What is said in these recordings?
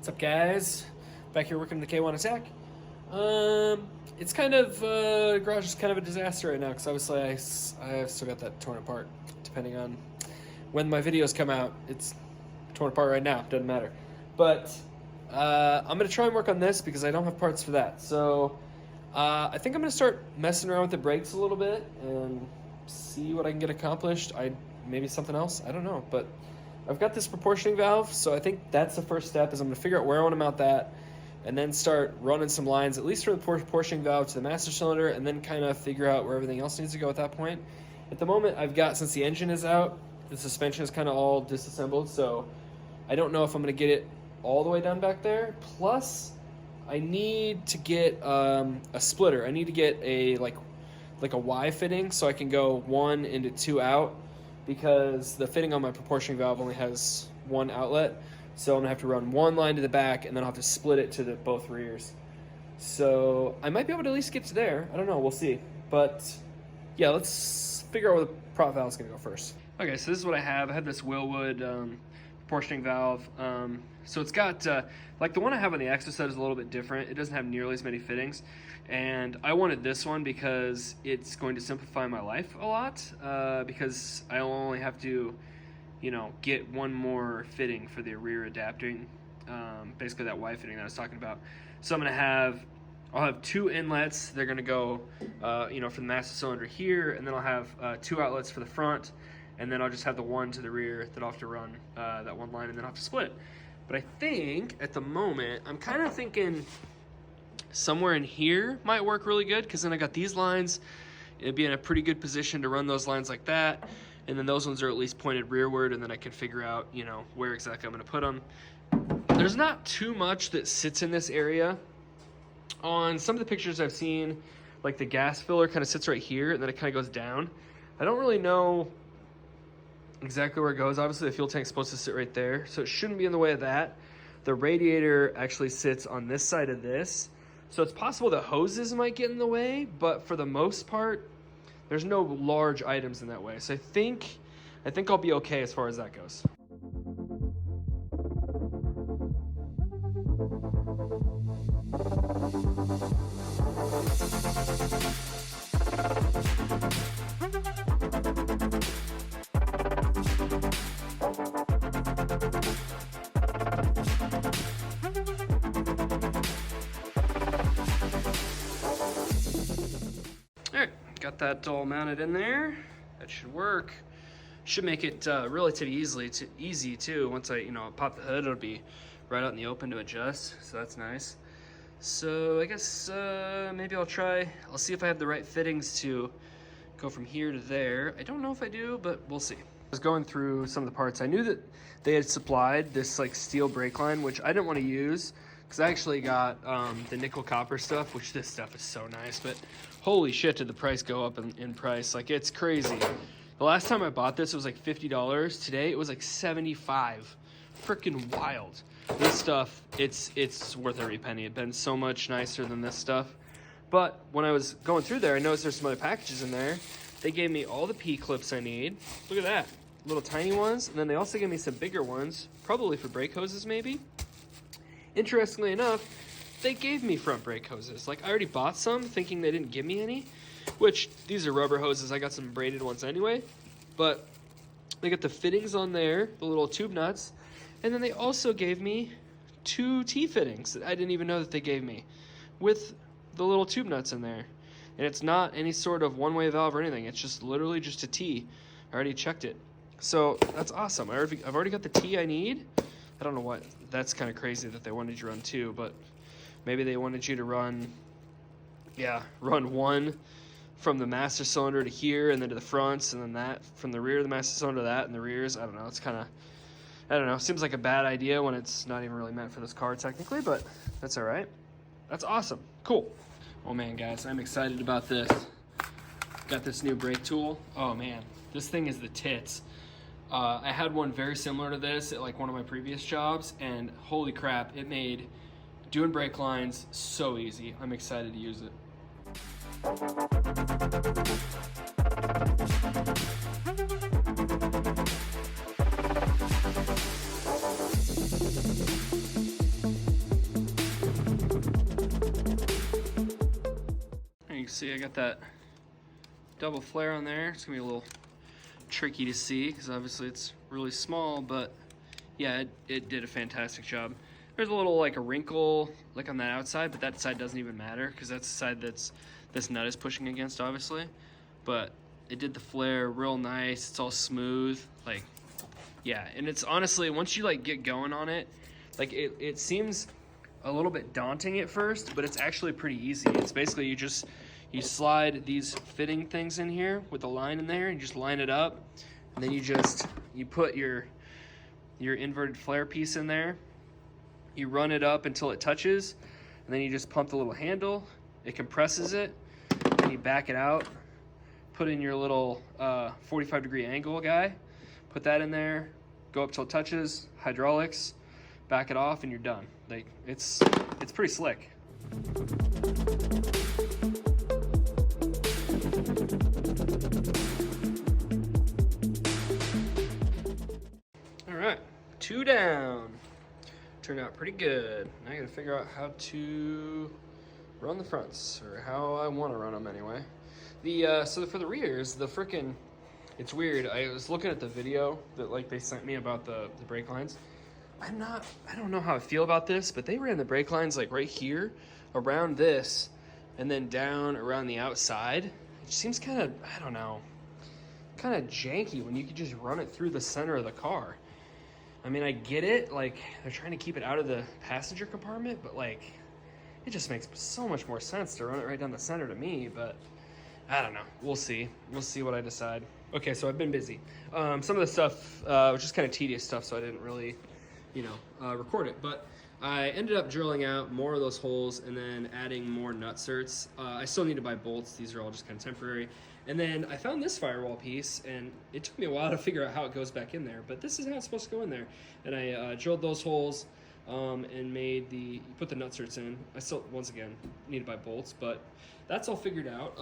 What's up, guys? Back here working the K1 Attack. It's kind of garage is kind of a disaster right now because obviously I've still got that torn apart. Depending on when my videos come out, it's torn apart right now. Doesn't matter. But I'm gonna try and work on this because I don't have parts for that. So I think I'm gonna start messing around with the brakes a little bit and see what I can get accomplished. Maybe something else. I don't know, but I've got this proportioning valve, so I think that's the first step. Is I'm gonna figure out where I want to mount that, and then start running some lines, at least from the proportioning valve to the master cylinder, and then kind of figure out where everything else needs to go at that point. At the moment, I've got, since the engine is out, the suspension is kind of all disassembled, so I don't know if I'm gonna get it all the way down back there. Plus, I need to get a splitter. I need to get a like a Y fitting so I can go 1 into 2 out, because the fitting on my proportioning valve only has 1 outlet. So I'm gonna have to run 1 line to the back and then I'll have to split it to both rears. So I might be able to at least get to there. I don't know, we'll see. But yeah, let's figure out where the prop valve is gonna go first. Okay, so this is what I have. I have this Wilwood proportioning valve. So it's got, like the one I have on the Exoset is a little bit different. It doesn't have nearly as many fittings. And I wanted this one because it's going to simplify my life a lot, because I only have to, get 1 more fitting for the rear adapting, basically that Y fitting that I was talking about. So I'll have 2 inlets. They're gonna go, for the master cylinder here, and then I'll have 2 outlets for the front, and then I'll just have the 1 to the rear that I'll have to run that 1 line, and then I'll have to split it. But I think at the moment, I'm kind of thinking somewhere in here might work really good, because then I got these lines. It'd be in a pretty good position to run those lines like that. And then those ones are at least pointed rearward, and then I can figure out, where exactly I'm gonna put them. There's not too much that sits in this area. On some of the pictures I've seen, like the gas filler kind of sits right here, and then it kind of goes down. I don't really know exactly where it goes. Obviously the fuel tank's supposed to sit right there, so it shouldn't be in the way of that. The radiator actually sits on this side of this, so it's possible the hoses might get in the way, but for the most part, there's no large items in that way. So I think I'll be okay as far as that goes. Got that all mounted in there. That should work. Should make it relatively easy too. Once I pop the hood, it'll be right out in the open to adjust. So that's nice. So I guess maybe I'll see if I have the right fittings to go from here to there. I don't know if I do, but we'll see. I was going through some of the parts. I knew that they had supplied this like steel brake line, which I didn't want to use, because I actually got the nickel copper stuff, which this stuff is so nice, but holy shit, did the price go up in price. Like, it's crazy. The last time I bought this, it was like $50. Today, it was like $75. Freaking wild. This stuff, it's worth every penny. It's been so much nicer than this stuff. But when I was going through there, I noticed there's some other packages in there. They gave me all the P-clips I need. Look at that. Little tiny ones. And then they also gave me some bigger ones, probably for brake hoses maybe. Interestingly enough, they gave me front brake hoses. Like, I already bought some thinking they didn't give me any, which these are rubber hoses. I got some braided ones anyway, but they got the fittings on there, the little tube nuts, and then they also gave me 2 T-fittings that I didn't even know that they gave me with the little tube nuts in there. And it's not any sort of one-way valve or anything. It's just literally just a T. I already checked it. So that's awesome. I've already got the T I need. I don't know what, that's kind of crazy that they wanted you to run 2, but maybe they wanted you to run 1 from the master cylinder to here, and then to the fronts, and then that from the rear of the master cylinder to that, and the rears. I don't know, it's kind of, I don't know, seems like a bad idea when it's not even really meant for this car technically, but that's all right. That's awesome, cool. Oh man, guys, I'm excited about this. Got this new brake tool. Oh man, this thing is the tits. I had one very similar to this at like one of my previous jobs, and holy crap, it made doing brake lines so easy. I'm excited to use it. see I got that double flare on there. It's gonna be a little tricky to see because obviously it's really small, but yeah, it did a fantastic job. There's a little like a wrinkle like on that outside, but that side doesn't even matter because that's the side that's this nut is pushing against, obviously. But it did the flare real nice. It's all smooth, like, yeah. And it's honestly, once you like get going on it, like it seems a little bit daunting at first, but it's actually pretty easy. It's basically you slide these fitting things in here with a line in there and you just line it up, and then you put your inverted flare piece in there. You run it up until it touches, and then you just pump the little handle. It compresses it, and you back it out. Put in your little 45-degree angle guy. Put that in there. Go up till it touches. Hydraulics. Back it off, and you're done. Like it's pretty slick. All right, 2 down. Turned out pretty good. Now I gotta figure out how to run the fronts, or how I want to run them anyway. So for the rears, it's weird. I was looking at the video that like they sent me about the brake lines. I don't know how I feel about this, but they ran the brake lines like right here, around this, and then down around the outside. It seems kind of, I don't know, kind of janky when you could just run it through the center of the car. I mean, I get it, like, they're trying to keep it out of the passenger compartment, but, like, it just makes so much more sense to run it right down the center to me, but I don't know. We'll see. We'll see what I decide. Okay, so I've been busy. Some of the stuff was just kind of tedious stuff, so I didn't really, record it, but I ended up drilling out more of those holes and then adding more nut certs. I still need to buy bolts. These are all just kind of temporary. And then I found this firewall piece, and it took me a while to figure out how it goes back in there, but this is how it's supposed to go in there. And I drilled those holes and put the nut certs in. I still, once again, need to buy bolts, but that's all figured out.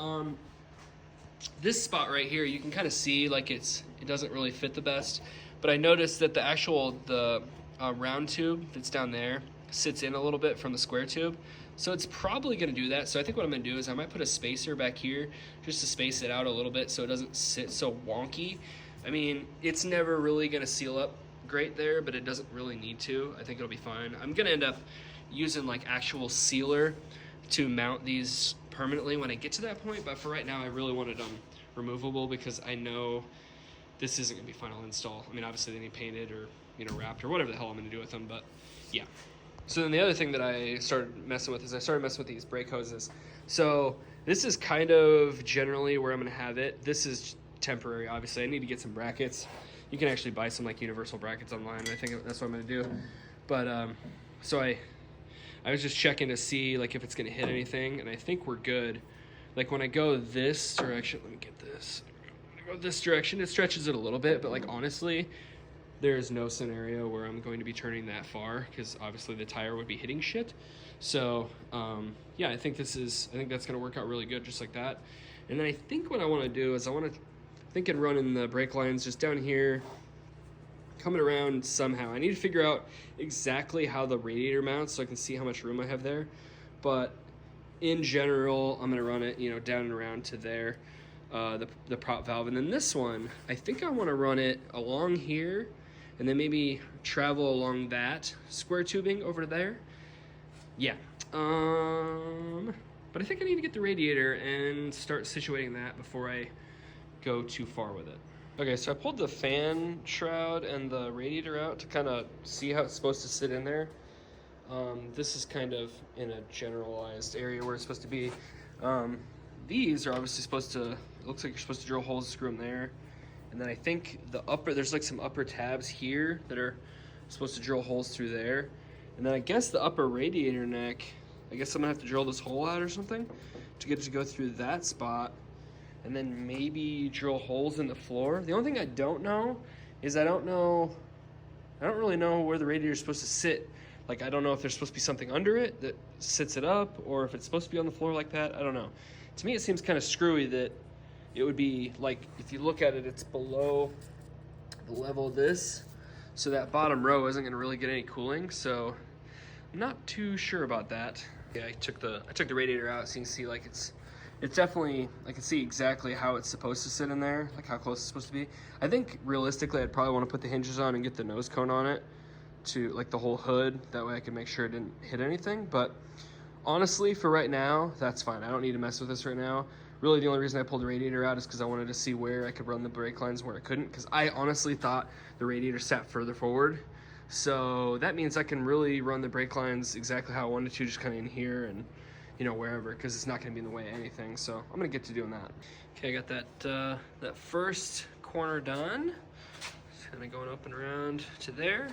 This spot right here, you can kind of see like it doesn't really fit the best, but I noticed that the round tube that's down there sits in a little bit from the square tube. So it's probably gonna do that. So I think what I'm gonna do is I might put a spacer back here just to space it out a little bit so it doesn't sit so wonky. I mean, it's never really gonna seal up great there, but it doesn't really need to. I think it'll be fine. I'm gonna end up using like actual sealer to mount these permanently when I get to that point, but for right now I really wanted them removable because I know this isn't gonna be final install. I mean, obviously they need painted or wrapped or whatever the hell I'm gonna do with them, but yeah. So then the other thing that I started messing with these brake hoses. So this is kind of generally where I'm gonna have it. This is temporary, obviously. I need to get some brackets. You can actually buy some like universal brackets online. I think that's what I'm gonna do. But so I was just checking to see like if it's gonna hit anything, and I think we're good. Like when I go this direction, let me get this. When I go this direction, it stretches it a little bit, but like honestly, there's no scenario where I'm going to be turning that far because obviously the tire would be hitting shit. So yeah, I think that's gonna work out really good just like that. And then I think what I want to do is thinking running the brake lines just down here, coming around somehow. I need to figure out exactly how the radiator mounts so I can see how much room I have there. But in general, I'm gonna run it, down and around to there, the prop valve. And then this one, I think I want to run it along here, and then maybe travel along that square tubing over there. Yeah. But I think I need to get the radiator and start situating that before I go too far with it. Okay, so I pulled the fan shroud and the radiator out to kind of see how it's supposed to sit in there. This is kind of in a generalized area where it's supposed to be. These are obviously supposed to, it looks like you're supposed to drill holes, screw them there. And then I think there's like some upper tabs here that are supposed to drill holes through there. And then I guess the upper radiator neck, I guess I'm gonna have to drill this hole out or something to get it to go through that spot. And then maybe drill holes in the floor. The only thing I don't know is I don't really know where the radiator is supposed to sit. Like, I don't know if there's supposed to be something under it that sits it up, or if it's supposed to be on the floor like that. I don't know. To me, it seems kind of screwy that it would be like, if you look at it, it's below the level of this. So that bottom row isn't gonna really get any cooling. So I'm not too sure about that. Yeah, I took the radiator out so you can see like it's it's definitely, I can see exactly how it's supposed to sit in there, like how close it's supposed to be. I think realistically I'd probably want to put the hinges on and get the nose cone on it to like the whole hood. That way I can make sure it didn't hit anything. But honestly, for right now, that's fine. I don't need to mess with this right now. Really, the only reason I pulled the radiator out is because I wanted to see where I could run the brake lines and where I couldn't, because I honestly thought the radiator sat further forward. So that means I can really run the brake lines exactly how I wanted to, just kind of in here and, you know, wherever, because it's not going to be in the way of anything. So I'm going to get to doing that. Okay, I got that that first corner done. Just kind of going up and around to there.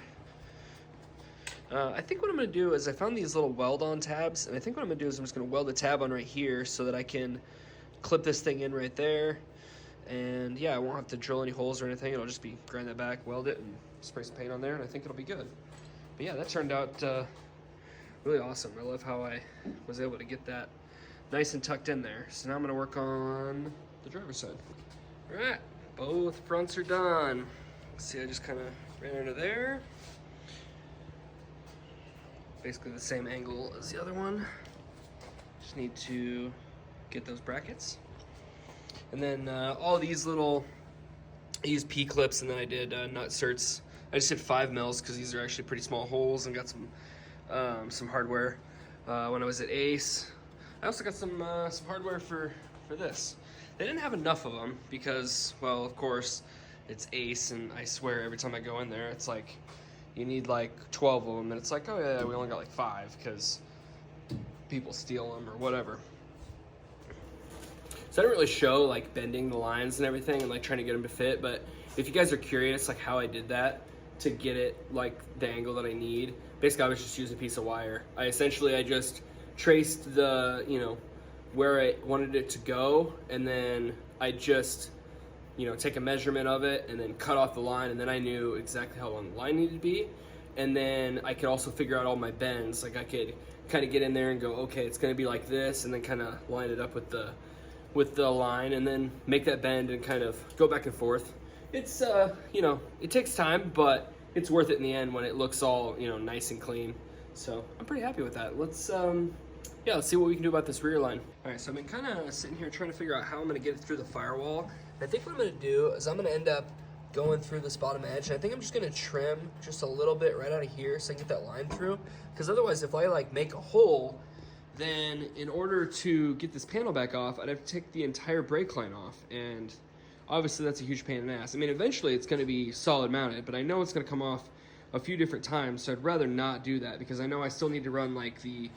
I think what I'm going to do is I found these little weld-on tabs, and I think what I'm going to do is I'm just going to weld the tab on right here so that I can clip this thing in right there. And yeah, I won't have to drill any holes or anything. It'll just be grind that back, weld it, and spray some paint on there, and I think it'll be good. But yeah, that turned out really awesome. I love how I was able to get that nice and tucked in there. So now I'm going to work on the driver's side. All right, both fronts are done. See, I just kind of ran under there. Basically the same angle as the other one. Just need to get those brackets. And then all these little, I used P-clips, and then I did nut certs. I just did 5 mils because these are actually pretty small holes, and got some hardware when I was at Ace. I also got some hardware for this. They didn't have enough of them because, well, of course, it's Ace, and I swear every time I go in there, it's like, you need like 12 of them, and it's like, oh yeah, we only got like 5 because people steal them or whatever. So I didn't really show like bending the lines and everything and like trying to get them to fit, but if you guys are curious like how I did that to get it like the angle that I need, basically I was just using a piece of wire. I just traced the, you know, where I wanted it to go, and then I just, you know, take a measurement of it and then cut off the line, and then I knew exactly how long the line needed to be. And then I could also figure out all my bends. Like I could kind of get in there and go, okay, it's gonna be like this, and then kind of line it up with the line, and then make that bend and kind of go back and forth. It's you know, it takes time, but it's worth it in the end when it looks all, you know, nice and clean. So I'm pretty happy with that. Let's yeah, let's see what we can do about this rear line. All right, so I've been kind of sitting here trying to figure out how I'm gonna get it through the firewall. And I think what I'm gonna do is I'm gonna end up going through this bottom edge, and I think I'm just gonna trim just a little bit right out of here so I can get that line through. Because otherwise, if I like make a hole, then in order to get this panel back off, I'd have to take the entire brake line off, and obviously that's a huge pain in the ass. I mean, eventually it's gonna be solid mounted, but I know it's gonna come off a few different times, so I'd rather not do that because I know I still need to run like the,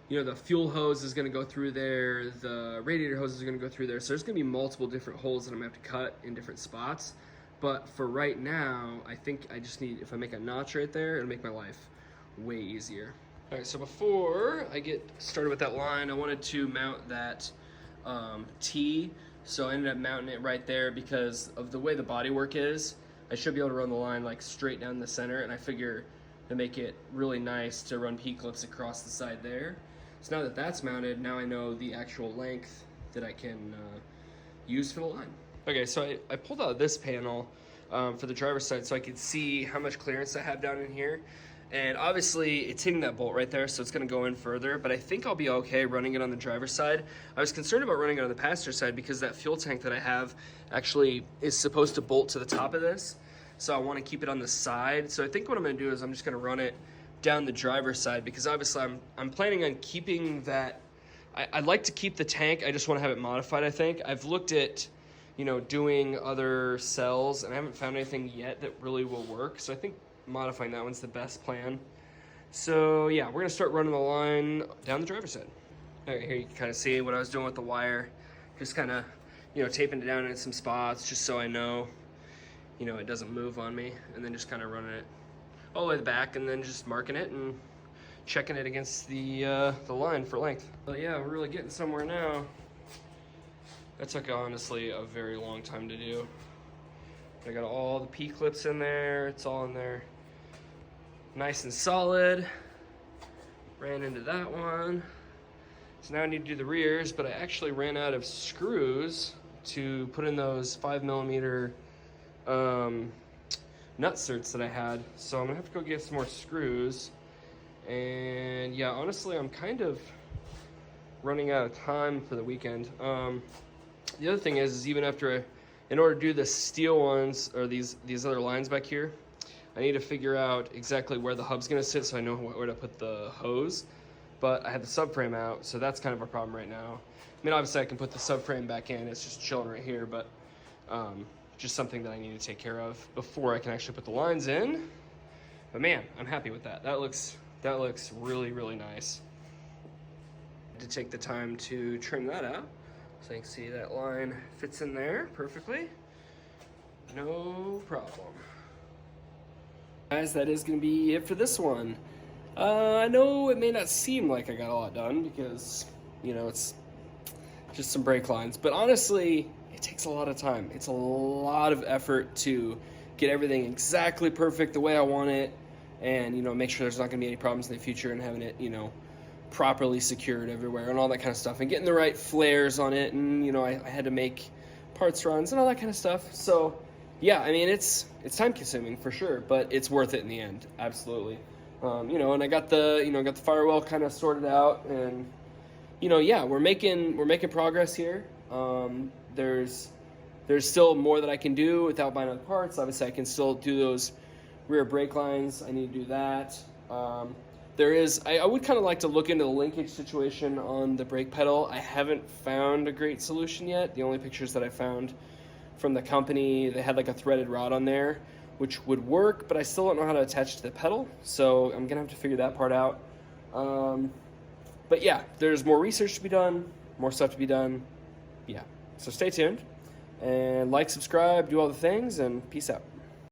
you know, the fuel hose is gonna go through there, the radiator hose is gonna go through there, so there's gonna be multiple different holes that I'm gonna have to cut in different spots. But for right now, I think I just need, if I make a notch right there, it'll make my life way easier. All right, so before I get started with that line, I wanted to mount that T, so I ended up mounting it right there because of the way the bodywork is. I should be able to run the line like straight down the center, and I figure to make it really nice to run P-clips across the side there. So now that that's mounted, now I know the actual length that I can use for the line. Okay, so I pulled out this panel for the driver's side so I could see how much clearance I have down in here. And obviously it's hitting that bolt right there, so it's gonna go in further, but I think I'll be okay running it on the driver's side. I was concerned about running it on the passenger side because that fuel tank that I have actually is supposed to bolt to the top of this. So I wanna keep it on the side. So I think what I'm gonna do is I'm just gonna run it down the driver's side because obviously I'm planning on keeping that. I'd like to keep the tank, I just wanna have it modified, I think. I've looked at, you know, doing other cells, and I haven't found anything yet that really will work. So I think modifying that one's the best plan. So yeah, we're gonna start running the line down the driver's side. All right, here you can kind of see what I was doing with the wire. Just kind of, you know, taping it down in some spots just so I know, you know, it doesn't move on me, and then just kind of running it all the way to the back, and then just marking it and checking it against the line for length. But yeah, we're really getting somewhere now. That took honestly a very long time to do. I got all the P-clips in there. It's all in there nice and solid. Ran into that one. So now I need to do the rears, but I actually ran out of screws to put in those 5mm nut certs that I had. So I'm gonna have to go get some more screws. And yeah, honestly, I'm kind of running out of time for the weekend. The other thing is even after in order to do the steel ones, or these other lines back here, I need to figure out exactly where the hub's gonna sit so I know where to put the hose. But I had the subframe out, so that's kind of a problem right now. I mean, obviously I can put the subframe back in, it's just chilling right here, but just something that I need to take care of before I can actually put the lines in. But man, I'm happy with that. That looks really, really nice. To take the time to trim that out. So you can see that line fits in there perfectly. No problem. Guys, that is gonna be it for this one. I know it may not seem like I got a lot done because, you know, it's just some brake lines, but honestly, it takes a lot of time. It's a lot of effort to get everything exactly perfect the way I want it, and, you know, make sure there's not gonna be any problems in the future, and having it, you know, properly secured everywhere and all that kind of stuff, and getting the right flares on it, and, you know, I had to make parts runs and all that kind of stuff. So yeah, I mean, it's time consuming for sure, but it's worth it in the end, absolutely. You know, and I got the Firewall kind of sorted out, and, you know, yeah, we're making progress here. There's still more that I can do without buying other parts. Obviously, I can still do those rear brake lines. I need to do that. I would kind of like to look into the linkage situation on the brake pedal. I haven't found a great solution yet. The only pictures that I found from the company, they had like a threaded rod on there, which would work, but I still don't know how to attach to the pedal, so I'm gonna have to figure that part out. But yeah, there's more research to be done, more stuff to be done. Yeah, so stay tuned, and like, subscribe, do all the things, and peace out.